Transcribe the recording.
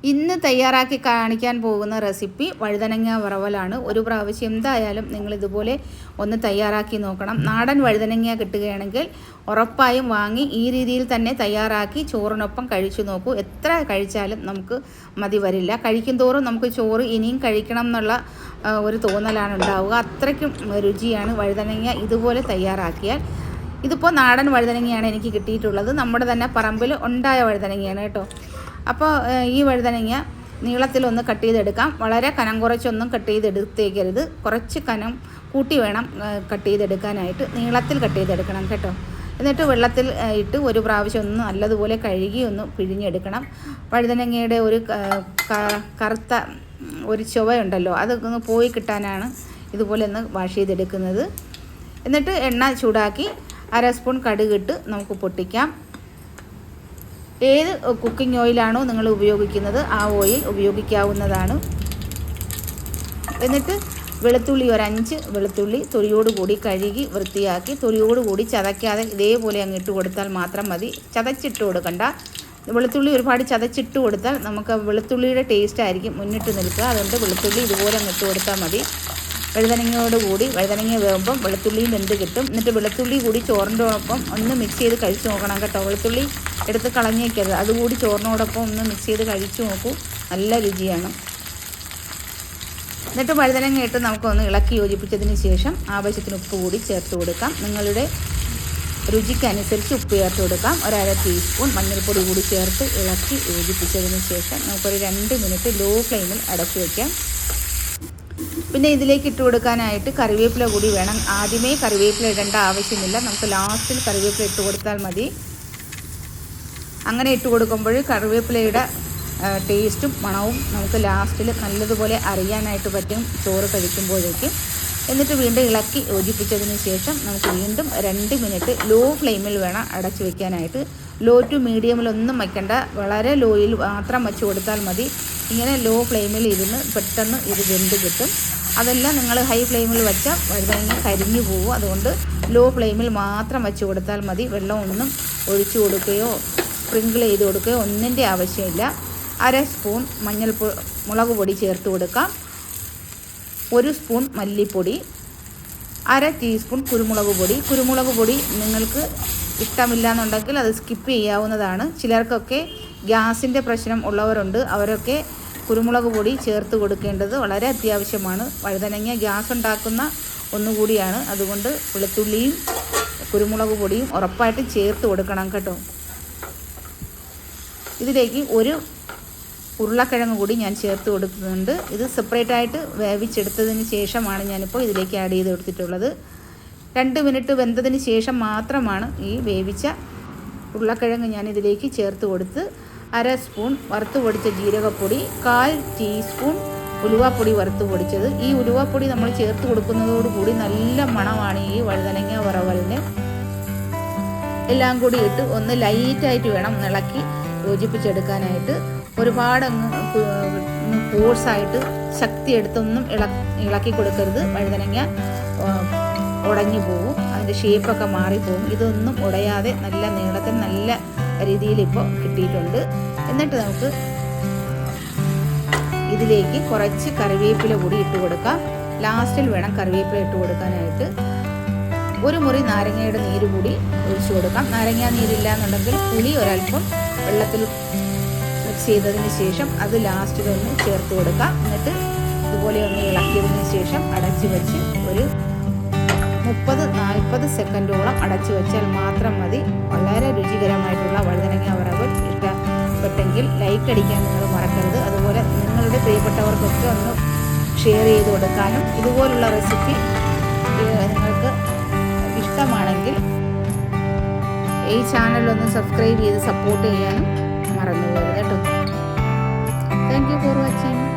ഇന്ന് തയ്യാറാക്കി കാണിക്കാൻ പോകുന്ന റെസിപ്പി വഴുതനങ്ങ വറവലാണ്. ഒരു പ്രാവശ്യം എന്തായാലും നിങ്ങൾ ഇതുപോലെ ഒന്ന് തയ്യാറാക്കി നോക്കണം. നാടൻ വഴുതനങ്ങ കിട്ടുകയാണെങ്കിൽ ഉറപ്പായും വാങ്ങി ഈ രീതിയിൽ തന്നെ തയ്യാറാക്കി ചോറിനൊപ്പം കഴിച്ചു നോക്കൂ. എത്ര കഴിച്ചാലും നമുക്ക് മതി വരില്ല. കഴിക്കും തോറും നമുക്ക് ചോറ് ഇനിയും കഴിക്കണം എന്നുള്ള ഒരു തോന്നലാണ് ഉണ്ടാവുക. അത്രയ്ക്കും രുചിയാണ് വഴുതനങ്ങ ഇതുപോലെ തയ്യാറാക്കിയാൽ. ഇതിപ്പോൾ നാടൻ വഴുതനങ്ങയാണ് എനിക്ക് കിട്ടിയിട്ടുള്ളത്. നമ്മുടെ തന്നെ പറമ്പിൽ ഉണ്ടായ വഴുതനങ്ങയാണ് കേട്ടോ. അപ്പോൾ ഈ വഴുതനങ്ങ നീളത്തിലൊന്ന് കട്ട് ചെയ്തെടുക്കാം. വളരെ കനം കുറച്ചൊന്നും കട്ട് ചെയ്തെടുത്തേക്കരുത്. കുറച്ച് കനം കൂട്ടി വേണം കട്ട് ചെയ്തെടുക്കാനായിട്ട്. നീളത്തിൽ കട്ട് ചെയ്തെടുക്കണം കേട്ടോ. എന്നിട്ട് വെള്ളത്തിൽ ഇട്ട് ഒരു പ്രാവശ്യം ഒന്ന് നല്ലതുപോലെ കഴുകി ഒന്ന് പിഴിഞ്ഞെടുക്കണം. വഴുതനങ്ങയുടെ ഒരു കറുത്ത ഒരു ചുവയുണ്ടല്ലോ, അതൊന്ന് പോയി കിട്ടാനാണ് ഇതുപോലെ ഒന്ന് വാഷ് ചെയ്തെടുക്കുന്നത്. എന്നിട്ട് എണ്ണ ചൂടാക്കി 1/2 സ്പൂൺ കടുകിട്ട് നമുക്ക് പൊട്ടിക്കാം. ഏത് കുക്കിംഗ് ഓയിലാണോ നിങ്ങൾ ഉപയോഗിക്കുന്നത് ആ ഓയിൽ ഉപയോഗിക്കാവുന്നതാണ്. എന്നിട്ട് വെളുത്തുള്ളി ഒരു 5 വെളുത്തുള്ളി തൊലിയോടുകൂടി കഴുകി വൃത്തിയാക്കി തൊലിയോടുകൂടി ചതയ്ക്കാതെ ഇതേപോലെ അങ്ങ് ഇട്ട് കൊടുത്താൽ മാത്രം മതി. ചതച്ചിട്ട് കൊടുക്കണ്ട. വെളുത്തുള്ളി ഒരുപാട് ചതച്ചിട്ട് കൊടുത്താൽ നമുക്ക് വെളുത്തുള്ളിയുടെ ടേസ്റ്റ് ആയിരിക്കും മുന്നിട്ട് നിൽക്കുക. അതുകൊണ്ട് വെളുത്തുള്ളി ഇതുപോലെ അങ്ങ് ഇട്ട് കൊടുത്താൽ മതി. വഴുതനങ്ങയോടുകൂടി വഴുതനങ്ങ വേകുമ്പം വെളുത്തുള്ളിയും വെന്ത് കിട്ടും. എന്നിട്ട് വെളുത്തുള്ളി കൂടി ചോറിനോടൊപ്പം ഒന്ന് മിക്സ് ചെയ്ത് കഴിച്ച് നോക്കണം കേട്ടോ. വെളുത്തുള്ളി എടുത്ത് കളഞ്ഞേക്കരുത്. അതുകൂടി ചോറിനോടൊപ്പം ഒന്ന് മിക്സ് ചെയ്ത് കഴിച്ച് നോക്കൂ. നല്ല രുചിയാണ്. എന്നിട്ട് വഴുതനങ്ങ ഇട്ട് നമുക്കൊന്ന് ഇളക്കി യോജിപ്പിച്ചതിന് ശേഷം ആവശ്യത്തിന് ഉപ്പ് കൂടി ചേർത്ത് കൊടുക്കാം. നിങ്ങളുടെ രുചിക്കനുസരിച്ച് ഉപ്പ് ചേർത്ത് കൊടുക്കാം. 1/2 ടീസ്പൂൺ മഞ്ഞൾപ്പൊടി കൂടി ചേർത്ത് ഇളക്കി യോജിപ്പിച്ചതിന് ശേഷം നമുക്കൊരു 2 മിനിറ്റ് ലോ ഫ്ലെയിമിൽ അടച്ചു വയ്ക്കാം. പിന്നെ ഇതിലേക്ക് ഇട്ട് കൊടുക്കാനായിട്ട് കറിവേപ്പില കൂടി വേണം. ആദ്യമേ കറിവേപ്പില ഇടേണ്ട ആവശ്യമില്ല. നമുക്ക് ലാസ്റ്റിൽ കറിവേപ്പില ഇട്ട് കൊടുത്താൽ മതി. അങ്ങനെ ഇട്ട് കൊടുക്കുമ്പോൾ കറിവേപ്പിലയുടെ ടേസ്റ്റും മണവും നമുക്ക് ലാസ്റ്റിൽ നല്ലതുപോലെ അറിയാനായിട്ട് പറ്റും ചോറ് കഴിക്കുമ്പോഴേക്കും. എന്നിട്ട് വീണ്ടും ഇളക്കി യോജിപ്പിച്ചതിന് ശേഷം നമുക്ക് വീണ്ടും 2 മിനിറ്റ് ലോ ഫ്ലെയിമിൽ വേണം അടച്ചു വയ്ക്കാനായിട്ട്. ലോ ടു മീഡിയമിലൊന്നും വയ്ക്കേണ്ട, വളരെ ലോയിൽ മാത്രം വെച്ച് കൊടുത്താൽ മതി. ഇങ്ങനെ ലോ ഫ്ലെയിമിൽ ഇരുന്ന് പെട്ടെന്ന് ഇത് വെന്ത് കിട്ടും. അതെല്ലാം നിങ്ങൾ ഹൈ ഫ്ലെയിമിൽ വെച്ചാൽ വഴുതനങ്ങ കരിഞ്ഞു പോകും. അതുകൊണ്ട് ലോ ഫ്ലെയിമിൽ മാത്രം വെച്ച് കൊടുത്താൽ മതി. വെള്ളമൊന്നും ഒഴിച്ചു കൊടുക്കുകയോ സ്പ്രിങ്കിൾ ചെയ്ത് കൊടുക്കുകയോ ഒന്നിൻ്റെ ആവശ്യമില്ല. 1/2 സ്പൂൺ മുളക് പൊടി ചേർത്ത് കൊടുക്കാം. 1 സ്പൂൺ മല്ലിപ്പൊടി, 1/2 ടീസ്പൂൺ കുരുമുളക് പൊടി. കുരുമുളക് പൊടി നിങ്ങൾക്ക് ഇഷ്ടമില്ല എന്നുണ്ടെങ്കിൽ അത് സ്കിപ്പ് ചെയ്യാവുന്നതാണ്. ചിലർക്കൊക്കെ ഗ്യാസിൻ്റെ പ്രശ്നം ഉള്ളവരുണ്ട്. അവരൊക്കെ കുരുമുളക് പൊടി ചേർത്ത് കൊടുക്കേണ്ടത് വളരെ അത്യാവശ്യമാണ്. വഴുതനങ്ങ ഗ്യാസ് ഉണ്ടാക്കുന്ന ഒന്നുകൂടിയാണ്. അതുകൊണ്ട് വെളുത്തുള്ളിയും കുരുമുളക് പൊടിയും ഉറപ്പായിട്ട് ചേർത്ത് കൊടുക്കണം കേട്ടോ. ഇതിലേക്ക് ഒരു ഉരുളക്കിഴങ്ങ് കൂടി ഞാൻ ചേർത്ത് കൊടുക്കുന്നുണ്ട്. ഇത് സെപ്പറേറ്റായിട്ട് വേവിച്ചെടുത്തതിന് ശേഷമാണ് ഞാനിപ്പോൾ ഇതിലേക്ക് ആഡ് ചെയ്ത് കൊടുത്തിട്ടുള്ളത്. 2 മിനിറ്റ് വെന്തതിന് ശേഷം മാത്രമാണ് ഈ വേവിച്ച ഉരുളക്കിഴങ്ങ് ഞാൻ ഇതിലേക്ക് ചേർത്ത് കൊടുത്ത് 1/2 സ്പൂൺ വറുത്ത് പൊടിച്ച ജീരകപ്പൊടി, 1/4 ടീസ്പൂൺ ഉലുവാപ്പൊടി വറുത്ത് പൊടിച്ചത്. ഈ ഉലുവാപ്പൊടി നമ്മൾ ചേർത്ത് കൊടുക്കുന്നതോടുകൂടി നല്ല മണമാണ് ഈ വഴുതനങ്ങ വറവലിന്. എല്ലാം കൂടി ഇട്ട് ഒന്ന് ലൈറ്റായിട്ട് വേണം ഇളക്കി യോജിപ്പിച്ചെടുക്കാനായിട്ട്. ഒരുപാടങ്ങ് ഫോഴ്സായിട്ട് ശക്തി എടുത്തൊന്നും ഇളക്കി കൊടുക്കരുത്. വഴുതനങ്ങ ഉടഞ്ഞു പോകും, അതിൻ്റെ ഷേപ്പൊക്കെ മാറിപ്പോകും. ഇതൊന്നും ഉടയാതെ നല്ല നീളത്തിൽ നല്ല രീതിയിൽ ഇപ്പോൾ കിട്ടിയിട്ടുണ്ട്. എന്നിട്ട് നമുക്ക് ഇതിലേക്ക് കുറച്ച് കറിവേപ്പില കൂടി ഇട്ട് കൊടുക്കാം. ലാസ്റ്റിൽ വേണം കറിവേപ്പില ഇട്ട് കൊടുക്കാനായിട്ട്. 1 മുറി നാരങ്ങയുടെ നീര് കൂടി ഒഴിച്ചു കൊടുക്കാം. നാരങ്ങ നീരില്ല എന്നുണ്ടെങ്കിൽ പുളി ഒരൽപ്പം വെള്ളത്തിൽ മിക്സ് ചെയ്തതിന് ശേഷം അത് ലാസ്റ്റിലൊന്ന് ചേർത്ത് കൊടുക്കാം. എന്നിട്ട് ഇതുപോലെ ഒന്ന് ഇളക്കിയതിന് ശേഷം അടച്ചു വെച്ച് ഒരു 30-40 സെക്കൻഡോളം അടച്ചു വെച്ചാൽ മാത്രം മതി. വളരെ രുചികരമായിട്ടുള്ള വഴുതനങ്ങ വറവൽ ഇഷ്ടപ്പെട്ടെങ്കിൽ ലൈക്ക് അടിക്കാൻ നിങ്ങൾ മറക്കരുത്. അതുപോലെ നിങ്ങളുടെ പ്രിയപ്പെട്ടവർക്കൊക്കെ ഒന്ന് ഷെയർ ചെയ്ത് കൊടുക്കാനും ഇതുപോലുള്ള റെസിപ്പി നിങ്ങൾക്ക് ഇഷ്ടമാണെങ്കിൽ ഈ ചാനലൊന്ന് സബ്സ്ക്രൈബ് ചെയ്ത് സപ്പോർട്ട് ചെയ്യാനും മറന്നു പോകരുത് കേട്ടോ. Thank you for watching.